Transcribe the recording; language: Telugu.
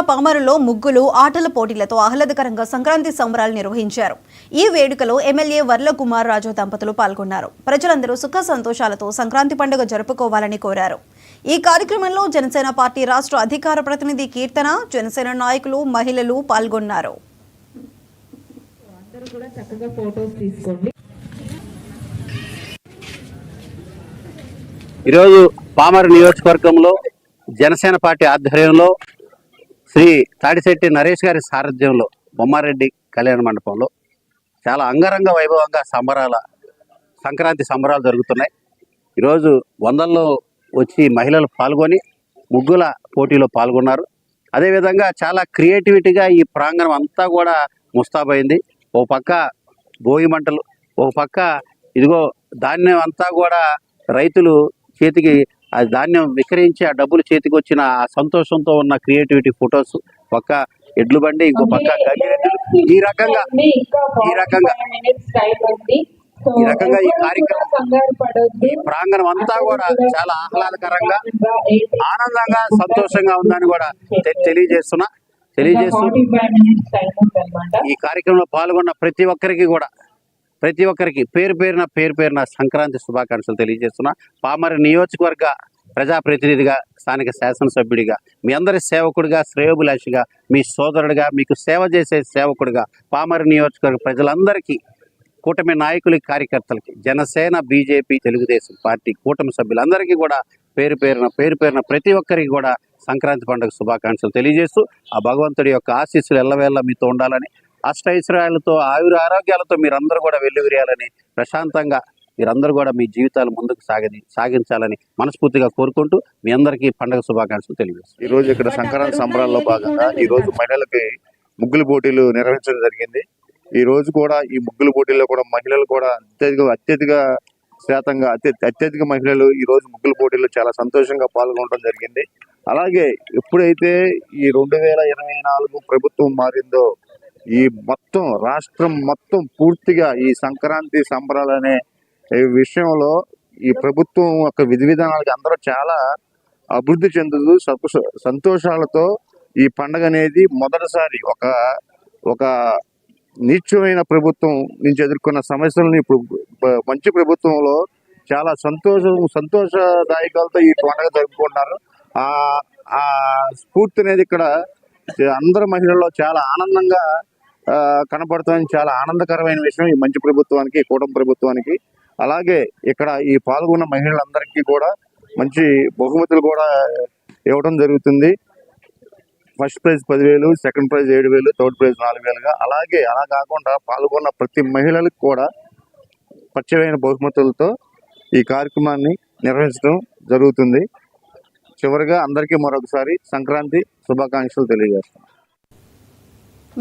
జిల్లా పామరులో ముగ్గులు ఆటల పోటీలతో ఆహ్లాదకరంగా సంక్రాంతి సంబరాలు నిర్వహించారు. ఈ వేడుకలో ఎమ్మెల్యే వర్ల కుమార్ రాజు దంపతులు పాల్గొన్నారు. ప్రజలందరూ సుఖ సంతోషాలతో సంక్రాంతి పండుగ జరుపుకోవాలని కోరారు. ఈ కార్యక్రమంలో జనసేన పార్టీ రాష్ట్ర అధికార ప్రతినిధి కీర్తన, జనసేన నాయకులు, మహిళలు పాల్గొన్నారు. ఈరోజు పామరు నియోజకవర్గంలో జనసేన పార్టీ ఆధ్వర్యంలో శ్రీ తాడిశెట్టి నరేష్ గారి సారథ్యంలో బొమ్మారెడ్డి కళ్యాణ మండపంలో చాలా అంగరంగ వైభవంగా సంక్రాంతి సంబరాలు జరుగుతున్నాయి. ఈరోజు వందల్లో వచ్చి మహిళలు పాల్గొని ముగ్గుల పోటీలో పాల్గొన్నారు. అదేవిధంగా చాలా క్రియేటివిటీగా ఈ ప్రాంగణం అంతా కూడా ముస్తాబైంది. ఒక పక్క భోగి మంటలు, ఒక పక్క ఇదిగో ధాన్యం అంతా కూడా రైతులు చేతికి ఆ ధాన్యం విక్రయించి ఆ డబ్బులు చేతికి వచ్చిన ఆ సంతోషంతో ఉన్న క్రియేటివిటీ ఫొటోస్, పక్క ఎడ్లు బండి, ఇంకో పక్క గంగిరెద్దులు, ఈ రకంగా ఈ కార్యక్రమం ఈ ప్రాంగణం అంతా కూడా చాలా ఆహ్లాదకరంగా, ఆనందంగా, సంతోషంగా ఉందని కూడా తెలియజేస్తూ ఈ కార్యక్రమంలో పాల్గొన్న ప్రతి ఒక్కరికి పేరు పేరున సంక్రాంతి శుభాకాంక్షలు తెలియజేస్తున్నా. పామరు నియోజకవర్గ ప్రజాప్రతినిధిగా, స్థానిక శాసనసభ్యుడిగా, మీ అందరి సేవకుడిగా, శ్రేయోభిలాషిగా, మీ సోదరుడిగా, మీకు సేవ చేసే సేవకుడిగా పామరు నియోజకవర్గ ప్రజలందరికీ, కూటమి నాయకులకి, కార్యకర్తలకి, జనసేన, బీజేపీ, తెలుగుదేశం పార్టీ కూటమి సభ్యులందరికీ కూడా పేరు పేరున ప్రతి ఒక్కరికి కూడా సంక్రాంతి పండుగ శుభాకాంక్షలు తెలియజేస్తూ ఆ భగవంతుడి యొక్క ఆశీస్సులు ఎల్లవేళ మీతో ఉండాలని, అష్టైశ్వర్యాలతో, ఆరోగ్యాలతో మీరందరూ కూడా వెల్లివిరియాలని, ప్రశాంతంగా మీరందరూ కూడా మీ జీవితాలు ముందుకు సాగించాలని మనస్ఫూర్తిగా కోరుకుంటూ మీ అందరికీ పండుగ శుభాకాంక్షలు తెలియజేస్తాం. ఈరోజు ఇక్కడ సంక్రాంతి సంబరాల్లో భాగంగా ఈరోజు మహిళలకి ముగ్గులు పోటీలు నిర్వహించడం జరిగింది. ఈ రోజు కూడా ఈ ముగ్గులు పోటీల్లో కూడా మహిళలు కూడా అత్యధిక మహిళలు ఈ రోజు ముగ్గుల పోటీల్లో చాలా సంతోషంగా పాల్గొనడం జరిగింది. అలాగే ఎప్పుడైతే ఈ 2024 ప్రభుత్వం మారిందో ఈ మొత్తం రాష్ట్రం మొత్తం పూర్తిగా ఈ సంక్రాంతి సంబరాలనే విషయంలో ఈ ప్రభుత్వం యొక్క విధి విధానాలకి అందరూ చాలా అభివృద్ధి చెందుతూ సంతోషాలతో ఈ పండుగ అనేది మొదటిసారి ఒక నీచమైన ప్రభుత్వం నుంచి ఎదుర్కొన్న సమస్యలను ఇప్పుడు మంచి ప్రభుత్వంలో చాలా సంతోషదాయకాలతో ఈ పండుగ జరుపుకుంటున్నారు. ఆ స్ఫూర్తి అనేది ఇక్కడ అందరు మహిళల్లో చాలా ఆనందంగా కనపడుతుంది. చాలా ఆనందకరమైన విషయం ఈ మంచి ప్రభుత్వానికి, కూటమి ప్రభుత్వానికి. అలాగే ఇక్కడ ఈ పాల్గొన్న మహిళలందరికీ కూడా మంచి బహుమతులు కూడా ఇవ్వడం జరుగుతుంది. First prize 10,000, second prize 7,000, third prize 4,000గా. అలా కాకుండా పాల్గొన్న ప్రతి మహిళలకు కూడా పచ్చమైన బహుమతులతో ఈ కార్యక్రమాన్ని నిర్వహించడం జరుగుతుంది. చివరిగా అందరికీ మరొకసారి సంక్రాంతి శుభాకాంక్షలు తెలియజేస్తాం.